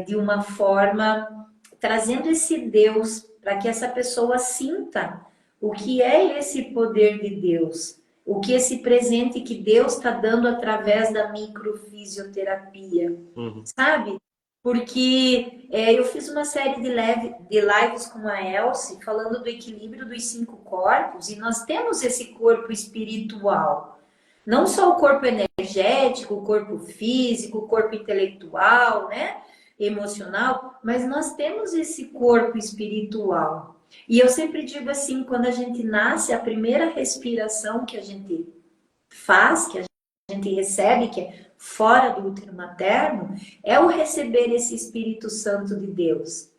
de uma forma trazendo esse Deus para que essa pessoa sinta o que é esse poder de Deus, o que esse presente que Deus está dando através da microfisioterapia, Uhum. sabe? Porque eu fiz uma série de lives com a Elsie falando do equilíbrio dos 5 corpos e nós temos esse corpo espiritual. Não só o corpo energético, o corpo físico, o corpo intelectual, né? Emocional, mas nós temos esse corpo espiritual. E eu sempre digo assim, quando a gente nasce, a primeira respiração que a gente faz, que a gente recebe, que é fora do útero materno, é o receber esse Espírito Santo de Deus,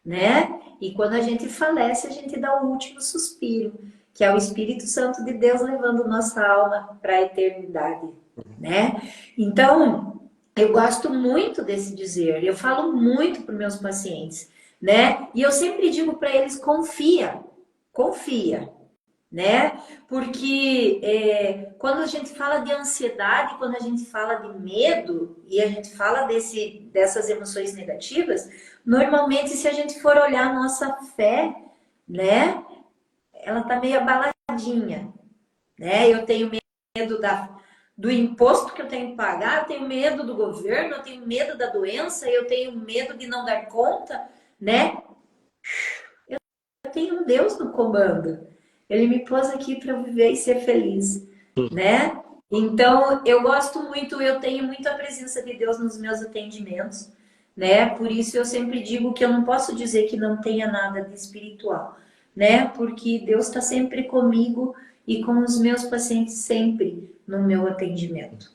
né? E quando a gente falece, a gente dá o último suspiro, que é o Espírito Santo de Deus levando nossa alma para a eternidade, né? Então, eu gosto muito desse dizer, eu falo muito para meus pacientes, né? E eu sempre digo para eles: confia, confia, né? Porque quando a gente fala de ansiedade, quando a gente fala de medo e a gente fala dessas emoções negativas, normalmente se a gente for olhar a nossa fé, né? Ela tá meio abaladinha, né? Eu tenho medo do imposto que eu tenho que pagar, eu tenho medo do governo, eu tenho medo da doença, eu tenho medo de não dar conta, né? Eu tenho um Deus no comando. Ele me pôs aqui para viver e ser feliz, né? Então, eu gosto muito, eu tenho muito a presença de Deus nos meus atendimentos, né? Por isso eu sempre digo que eu não posso dizer que não tenha nada de espiritual, né? Porque Deus está sempre comigo e com os meus pacientes sempre no meu atendimento,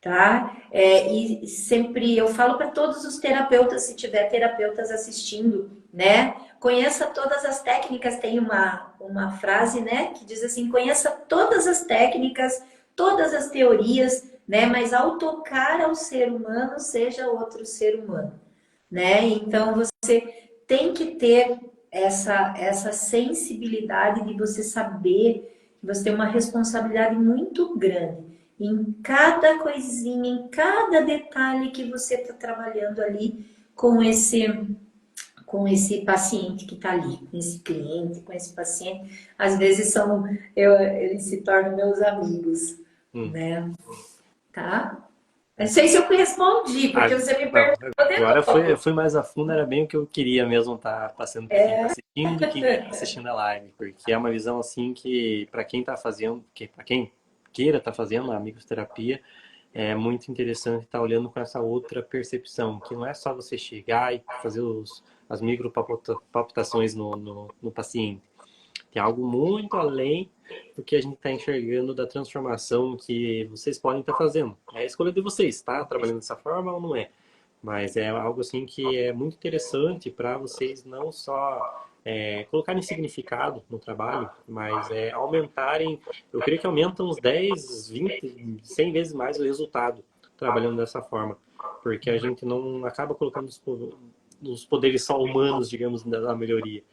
tá? E sempre eu falo para todos os terapeutas, se tiver terapeutas assistindo, né? Conheça todas as técnicas, tem uma frase, né, que diz assim: conheça todas as técnicas, todas as teorias, né? Mas ao tocar ao ser humano, seja outro ser humano, né? Então você tem que ter essa sensibilidade de você saber que você tem uma responsabilidade muito grande em cada coisinha, em cada detalhe que você está trabalhando ali com esse paciente que está ali, com esse cliente, com esse paciente. Às vezes eles se tornam meus amigos, Hum. né? Tá? Não sei se eu respondi, Ah, porque você me não, perguntou de agora eu novo. fui mais a fundo, era bem o que eu queria mesmo estar passando para quem está assistindo e quem está assistindo a live, porque é uma visão assim que para quem está fazendo, que para quem queira estar fazendo a microterapia, é muito interessante estar olhando com essa outra percepção, que não é só você chegar e fazer as micropalpitações no paciente. Tem algo muito além do que a gente está enxergando da transformação que vocês podem estar fazendo. É a escolha de vocês, tá? Trabalhando dessa forma ou não é. Mas é algo assim que é muito interessante para vocês não só colocarem significado no trabalho, mas aumentarem, eu creio que aumenta uns 10, 20, 100 vezes mais o resultado trabalhando dessa forma, porque a gente não acaba colocando os poderes só humanos, digamos, da melhoria.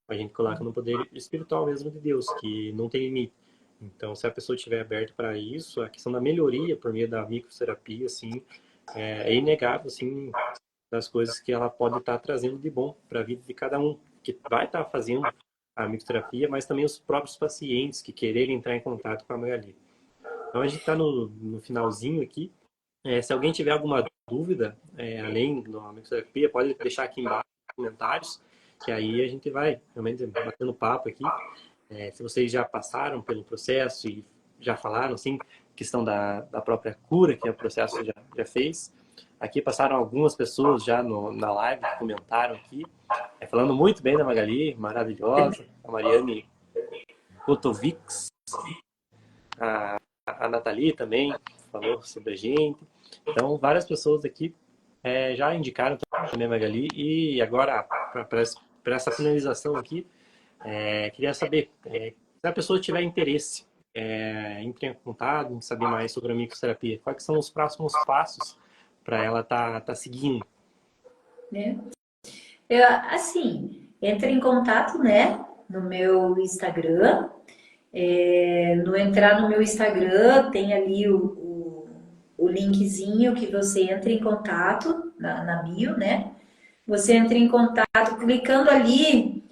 A gente coloca no poder espiritual mesmo de Deus, que não tem limite. Então, se a pessoa estiver aberta para isso, a questão da melhoria por meio da microterapia, assim, é inegável, assim, das coisas que ela pode estar trazendo de bom para a vida de cada um que vai estar fazendo a microterapia, mas também os próprios pacientes que quererem entrar em contato com a Magali. Então, a gente está no finalzinho aqui. Se alguém tiver alguma dúvida, além da microterapia, pode deixar aqui embaixo nos comentários, que aí a gente vai realmente batendo papo aqui. Se vocês já passaram pelo processo e já falaram, assim, questão da própria cura que o processo já fez. Aqui passaram algumas pessoas já na live que comentaram aqui, falando muito bem da Magali, maravilhosa, a Mariane Kotovics, a Nathalie também falou sobre a gente. Então, várias pessoas aqui já indicaram também a Magali. E agora, para essa finalização aqui, queria saber, se a pessoa tiver interesse, entre em contato, em saber mais sobre a microterapia, quais são os próximos passos para ela tá seguindo? Né? Assim, entre em contato, né, no meu Instagram. No entrar no meu Instagram, tem ali o linkzinho que você entra em contato, na bio, né? Você entra em contato, clicando ali,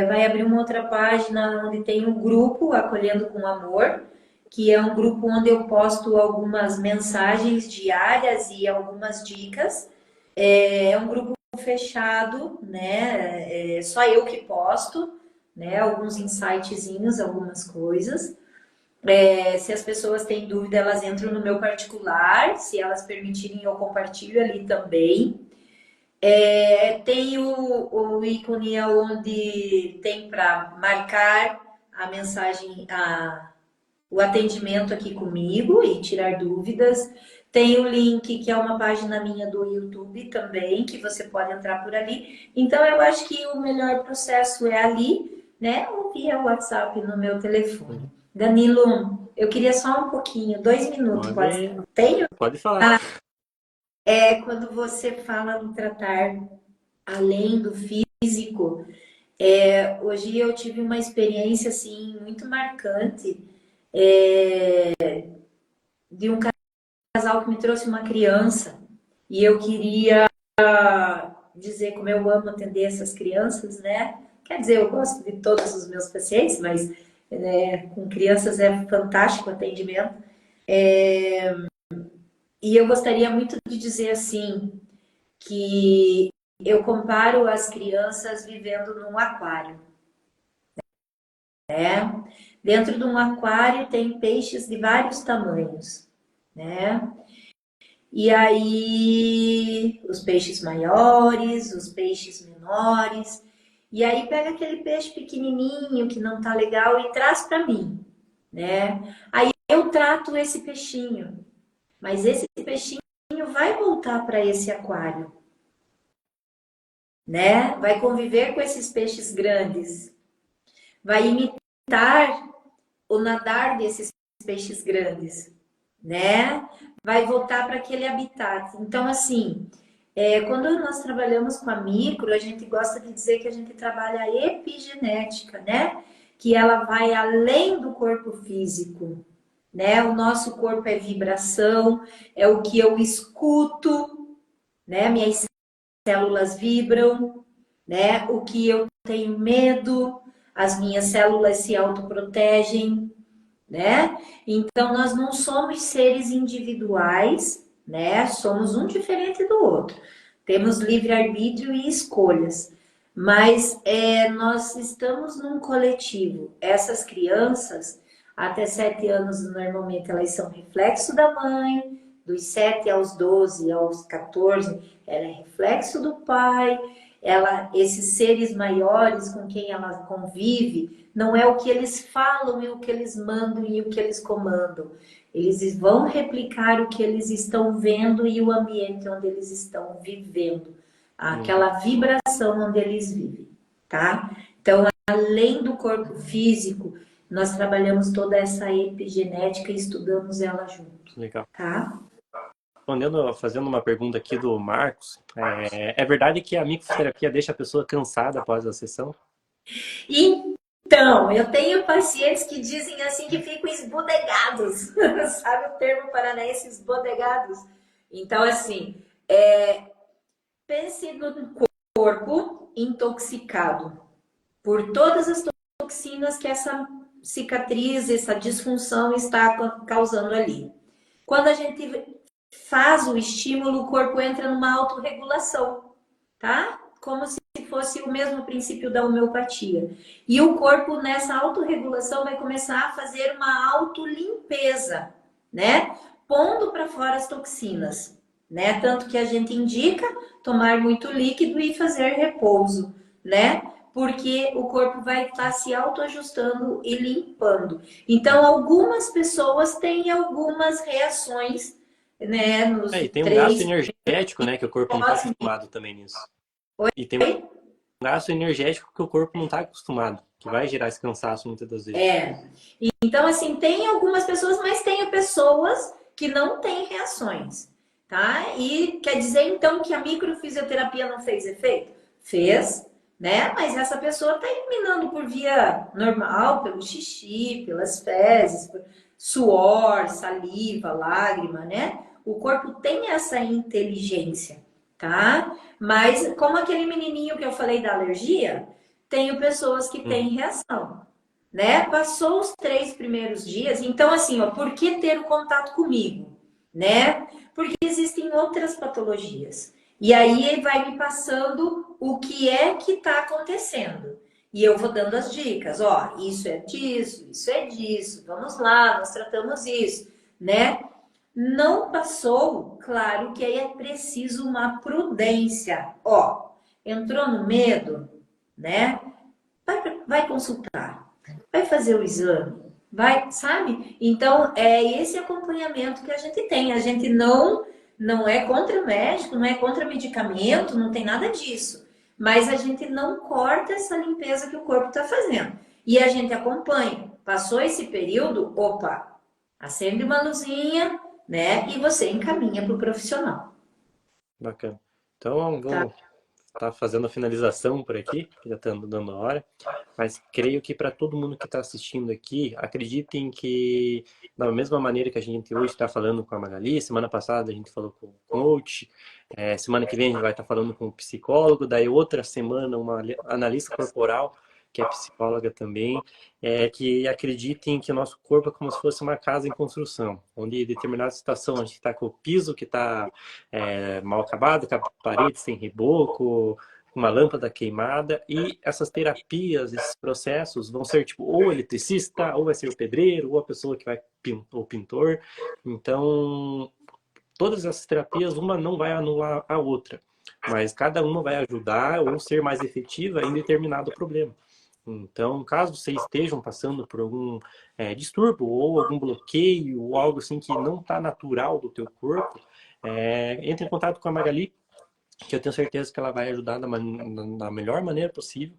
vai abrir uma outra página onde tem o grupo Acolhendo com Amor, que é um grupo onde eu posto algumas mensagens diárias e algumas dicas. É um grupo fechado, né? Só eu que posto, né? Alguns insightzinhos, algumas coisas. Se as pessoas têm dúvida, elas entram no meu particular. Se elas permitirem, eu compartilho ali também. Tem o ícone onde tem para marcar a mensagem, o atendimento aqui comigo e tirar dúvidas. Tem o link, que é uma página minha do YouTube também, que você pode entrar por ali. Então, eu acho que o melhor processo é ali, né? Ou via WhatsApp no meu telefone. Danilo, eu queria só um pouquinho, 2 minutos, pode ser? Tenho? Pode falar. Quando você fala no tratar além do físico, hoje eu tive uma experiência, assim, muito marcante, de um casal que me trouxe uma criança e eu queria dizer como eu amo atender essas crianças, né? Quer dizer, eu gosto de todos os meus pacientes, mas com crianças é fantástico o atendimento. E eu gostaria muito de dizer assim, que eu comparo as crianças vivendo num aquário, né? Dentro de um aquário tem peixes de vários tamanhos, né? E aí, os peixes maiores, os peixes menores. E aí, pega aquele peixe pequenininho que não tá legal e traz para mim, né? Aí eu trato esse peixinho, mas esse peixinho vai voltar para esse aquário, né? Vai conviver com esses peixes grandes, vai imitar o nadar desses peixes grandes, né? Vai voltar para aquele habitat. Então, assim, quando nós trabalhamos com a micro, a gente gosta de dizer que a gente trabalha a epigenética, né? Que ela vai além do corpo físico, né? O nosso corpo é vibração, é o que eu escuto, né? Minhas células vibram, né? O que eu tenho medo, as minhas células se autoprotegem, né? Então, nós não somos seres individuais, né? Somos um diferente do outro. Temos livre-arbítrio e escolhas, mas nós estamos num coletivo. Essas crianças, até 7 anos, normalmente, elas são reflexo da mãe, dos 7 aos 12, aos 14, ela é reflexo do pai, esses seres maiores com quem ela convive, não é o que eles falam e o que eles mandam e o que eles comandam. Eles vão replicar o que eles estão vendo e o ambiente onde eles estão vivendo. Aquela vibração onde eles vivem. tá? Então, além do corpo físico, nós trabalhamos toda essa epigenética e estudamos ela junto, Legal. tá? Respondendo, fazendo uma pergunta aqui do Marcos, é verdade que a microfisioterapia deixa a pessoa cansada após a sessão? Então, eu tenho pacientes que dizem assim que ficam esbodegados, sabe o termo paranaense, esbodegados? Então, assim, pense no corpo intoxicado por todas as toxinas que essa cicatriz, essa disfunção está causando ali. Quando a gente faz o estímulo, o corpo entra numa autorregulação, tá? Como se fosse o mesmo princípio da homeopatia. E o corpo, nessa autorregulação, vai começar a fazer uma autolimpeza, né? Pondo para fora as toxinas, né? Tanto que a gente indica tomar muito líquido e fazer repouso, né? Porque o corpo vai estar se autoajustando e limpando. Então, algumas pessoas têm algumas reações, né? Nos E tem um gasto 3 energético, né, que o corpo não está acostumado também nisso. E tem um gasto energético que o corpo não está acostumado, que vai gerar esse cansaço muitas das vezes. Então, assim, tem algumas pessoas, mas tem pessoas que não têm reações, tá? E quer dizer, então, que a microfisioterapia não fez efeito? Fez, né? Mas essa pessoa está eliminando por via normal, pelo xixi, pelas fezes, por suor, saliva, lágrima, né? O corpo tem essa inteligência, tá? Mas, como aquele menininho que eu falei da alergia, tenho pessoas que têm reação, né? Passou os 3 primeiros dias, então assim, ó, por que ter o contato comigo, né? Porque existem outras patologias. E aí ele vai me passando o que é que está acontecendo. E eu vou dando as dicas, ó, isso é disso, vamos lá, nós tratamos isso, né? Não passou, claro que aí é preciso uma prudência. Ó, entrou no medo, né? Vai consultar, vai fazer o exame, vai, sabe? Então, é esse acompanhamento que a gente tem. A gente não é contra médico, não é contra medicamento, não tem nada disso. Mas a gente não corta essa limpeza que o corpo está fazendo. E a gente acompanha. Passou esse período, opa, acende uma luzinha, né? E você encaminha para o profissional. Bacana. Então, Tá? vou estar fazendo a finalização por aqui, que já está dando a hora, mas creio que para todo mundo que está assistindo aqui, acreditem que, da mesma maneira que a gente hoje está falando com a Magali, semana passada a gente falou com o coach, semana que vem a gente vai estar falando com o psicólogo, daí outra semana uma analista corporal, que é psicóloga também, que acreditem que o nosso corpo é como se fosse uma casa em construção, onde em determinada situação a gente está com o piso que está mal acabado, com a parede sem reboco, com uma lâmpada queimada, e essas terapias, esses processos vão ser tipo ou o eletricista, ou vai ser o pedreiro, ou a pessoa que vai o pintor. Então, todas essas terapias, uma não vai anular a outra, mas cada uma vai ajudar ou ser mais efetiva em determinado problema. Então, caso vocês estejam passando por algum distúrbio ou algum bloqueio ou algo assim que não está natural do teu corpo, entre em contato com a Magali, que eu tenho certeza que ela vai ajudar da melhor maneira possível.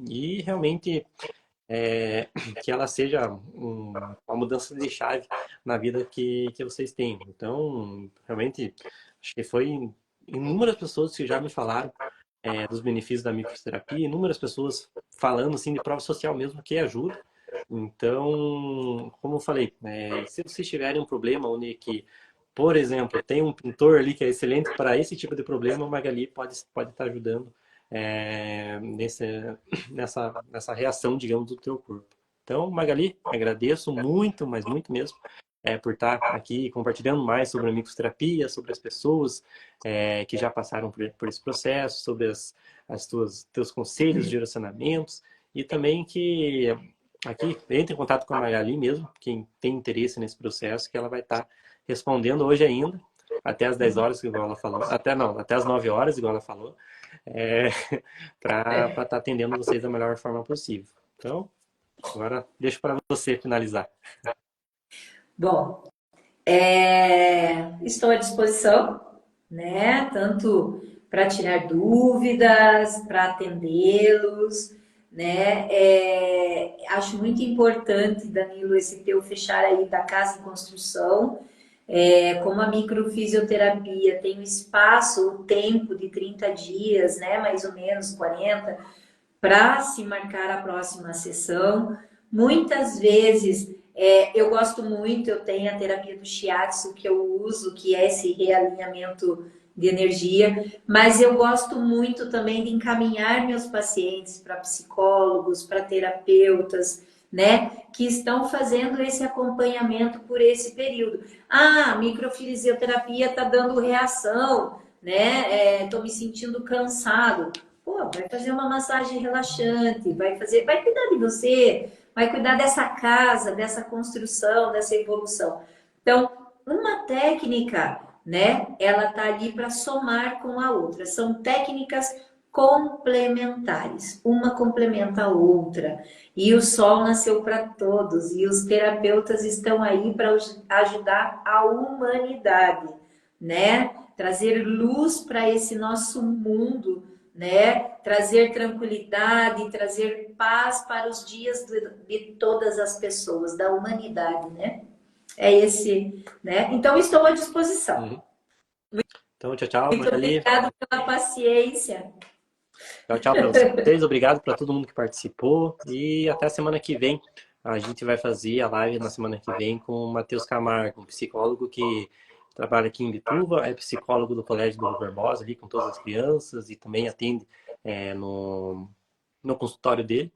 E realmente que ela seja uma mudança de chave na vida que vocês têm. Então, realmente, acho que foi inúmeras pessoas que já me falaram dos benefícios da microterapia, inúmeras pessoas falando assim de prova social mesmo que ajuda. Então, como eu falei, se vocês tiverem um problema onde que, por exemplo, tem um pintor ali que é excelente para esse tipo de problema, o Magali pode estar ajudando nessa reação, digamos, do teu corpo. Então, Magali, agradeço muito, mas muito mesmo, por estar aqui compartilhando mais sobre a microterapia, sobre as pessoas que já passaram por esse processo, sobre teus conselhos, direcionamentos, e também que aqui entre em contato com a Magali mesmo, quem tem interesse nesse processo, que ela vai estar respondendo hoje ainda, até as 10 horas, igual ela falou, até as 9 horas, igual ela falou, para estar atendendo vocês da melhor forma possível. Então, agora deixo para você finalizar. Bom, estou à disposição, né? Tanto para tirar dúvidas, para atendê-los, né? Acho muito importante, Danilo, esse teu fechar aí da casa em construção. Como a microfisioterapia tem um espaço, o tempo de 30 dias, né? Mais ou menos 40, para se marcar a próxima sessão. Muitas vezes eu gosto muito, eu tenho a terapia do shiatsu que eu uso, que é esse realinhamento de energia, mas eu gosto muito também de encaminhar meus pacientes para psicólogos, para terapeutas, né, que estão fazendo esse acompanhamento por esse período. Ah, a microfisioterapia está dando reação, né? Estou me sentindo cansado. Pô, vai fazer uma massagem relaxante, vai cuidar de você, vai cuidar dessa casa, dessa construção, dessa evolução. Então, uma técnica, né, ela tá ali para somar com a outra. São técnicas complementares, uma complementa a outra. E o sol nasceu para todos, e os terapeutas estão aí para ajudar a humanidade, né? Trazer luz para esse nosso mundo, né? Trazer tranquilidade, trazer paz para os dias de todas as pessoas, da humanidade, né? É esse, né? Então, estou à disposição. Uhum. Então, tchau, tchau, Muito Magali. obrigada pela paciência. Tchau, tchau para vocês. Obrigado para todo mundo que participou. E até a semana que vem. A gente vai fazer a live na semana que vem com o Matheus Camargo, um psicólogo que trabalha aqui em Bituva, é psicólogo do Colégio do Rui Barbosa, ali com todas as crianças, e também atende no consultório dele.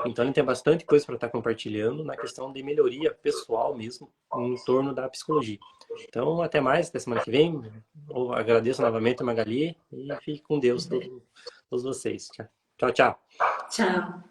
Então ele tem bastante coisa para estar compartilhando na questão de melhoria pessoal mesmo, em torno da psicologia. Então, até mais, até semana que vem. Eu agradeço novamente a Magali e fique com Deus todos vocês. Tchau, tchau. Tchau.